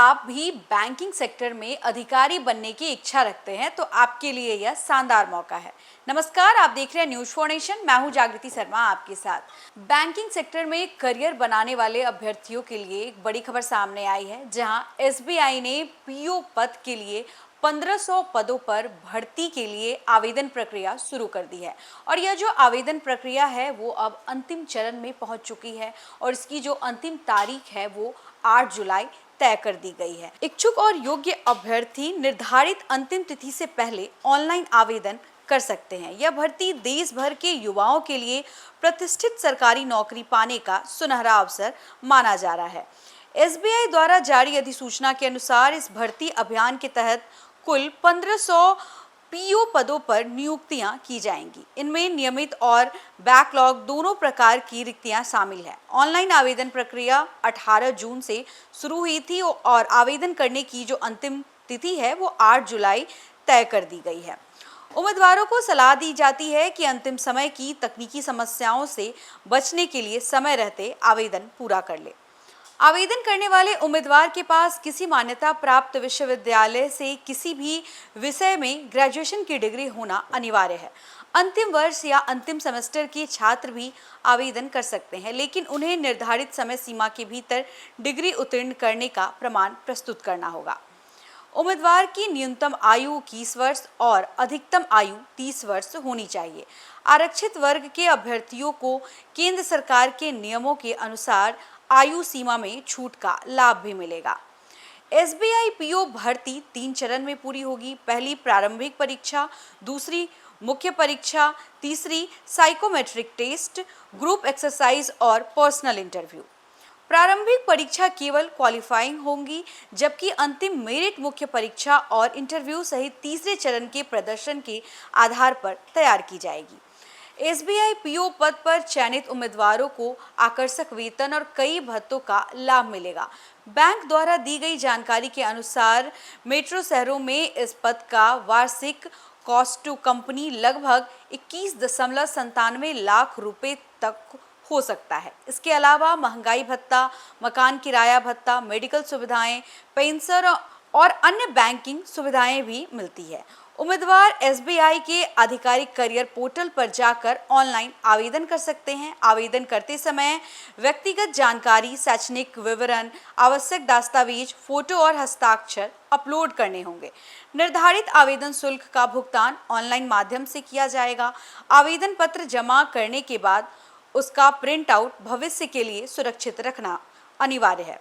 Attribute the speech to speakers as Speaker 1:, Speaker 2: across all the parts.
Speaker 1: आप भी banking sector में अधिकारी बनने की इच्छा रखते हैं तो आपके लिए यह शानदार मौका है। नमस्कार, आप देख रहे हैं न्यूज़ फॉर नेशन। मैं हूं जागृति शर्मा आपके साथ। बैंकिंग सेक्टर में करियर बनाने वाले अभ्यर्थियों के लिए एक बड़ी खबर सामने आई है, जहां एसबीआई ने पीओ पद के लिए 1500 पदों पर भर्ती के लिए आवेदन प्रक्रिया शुरू कर दी है। और यह जो आवेदन प्रक्रिया है वो अब अंतिम चरण में पहुंच चुकी है और इसकी जो अंतिम तारीख है वो 8 जुलाई तय कर दी गई है। इच्छुक और योग्य अभ्यर्थी निर्धारित अंतिम तिथि से पहले ऑनलाइन आवेदन कर सकते हैं। यह भर्ती देश भर के युवाओं के लिए प्रतिष्ठित सरकारी नौकरी पाने का सुनहरा अवसर माना जा रहा है। एसबीआई द्वारा जारी अधिसूचना के अनुसार इस भर्ती अभियान के तहत कुल 1500 पीओ पदों पर नियुक्तियां की जाएंगी। इनमें नियमित और बैकलॉग दोनों प्रकार की रिक्तियां शामिल हैं। ऑनलाइन आवेदन प्रक्रिया 18 जून से शुरू हुई थी और आवेदन करने की जो अंतिम तिथि है वो 8 जुलाई तय कर दी गई है। उम्मीदवारों को सलाह दी जाती है कि अंतिम समय की तकनीकी समस्याओं से बचने के लिए समय रहते आवेदन पूरा कर ले। आवेदन करने वाले उम्मीदवार के पास किसी मान्यता प्राप्त विश्वविद्यालय से किसी भी विषय में ग्रेजुएशन की डिग्री होना अनिवार्य है। अंतिम वर्ष या अंतिम सेमेस्टर के छात्र भी आवेदन कर सकते हैं, लेकिन उन्हें निर्धारित समय सीमा के भीतर डिग्री उत्तीर्ण करने का प्रमाण प्रस्तुत करना होगा। उम्मीदवार की न्यूनतम आयु 21 वर्ष और अधिकतम आयु 30 वर्ष होनी चाहिए। आरक्षित वर्ग के अभ्यर्थियों को केंद्र सरकार के नियमों के अनुसार आयु सीमा में छूट का लाभ भी मिलेगा। एसबीआई पीओ भर्ती 3 चरण में पूरी होगी। पहली प्रारंभिक परीक्षा, दूसरी मुख्य परीक्षा, तीसरी साइकोमेट्रिक टेस्ट, ग्रुप एक्सरसाइज और पर्सनल इंटरव्यू। प्रारंभिक परीक्षा केवल क्वालिफाइंग होंगी, जबकि अंतिम मेरिट मुख्य परीक्षा और इंटरव्यू सहित तीसरे चरण के प्रदर्शन के आधार पर तैयार की जाएगी। एसबीआई पीओ पद पर चयनित उम्मीदवारों को आकर्षक वेतन और कई भत्तों का लाभ मिलेगा। बैंक द्वारा दी गई जानकारी के अनुसार मेट्रो शहरों में इस पद का वार्षिक कॉस्ट टू कंपनी लगभग 21.97 लाख रुपए तक हो सकता है। इसके अलावा महंगाई भत्ता, मकान किराया भत्ता, मेडिकल सुविधाएं, पेंशन और अन्य बैंकिंग सुविधाएं भी मिलती है। उम्मीदवार एसबीआई के आधिकारिक करियर पोर्टल पर जाकर ऑनलाइन आवेदन कर सकते हैं। आवेदन करते समय व्यक्तिगत जानकारी, शैक्षणिक विवरण, आवश्यक दस्तावेज, फोटो और हस्ताक्षर अपलोड करने होंगे। निर्धारित आवेदन शुल्क का भुगतान ऑनलाइन माध्यम से किया जाएगा। आवेदन पत्र जमा करने के बाद उसका प्रिंट आउट भविष्य के लिए सुरक्षित रखना अनिवार्य है।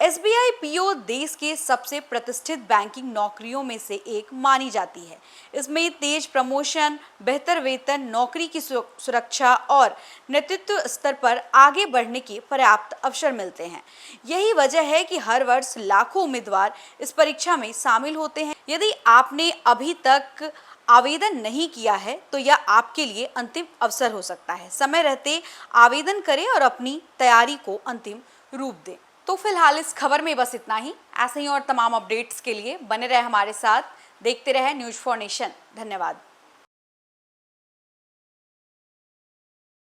Speaker 1: एसबीआई पीओ देश के सबसे प्रतिष्ठित बैंकिंग नौकरियों में से एक मानी जाती है। इसमें तेज प्रमोशन, बेहतर वेतन, नौकरी की सुरक्षा और नेतृत्व स्तर पर आगे बढ़ने के पर्याप्त अवसर मिलते हैं। यही वजह है कि हर वर्ष लाखों उम्मीदवार इस परीक्षा में शामिल होते हैं। यदि आपने अभी तक आवेदन नहीं किया है तो यह आपके लिए अंतिम अवसर हो सकता है। समय रहते आवेदन करें और अपनी तैयारी को अंतिम रूप दें। तो फिलहाल इस खबर में बस इतना ही। ऐसे ही और तमाम अपडेट्स के लिए बने रहे हमारे साथ, देखते रहे न्यूज़ फॉर नेशन। धन्यवाद।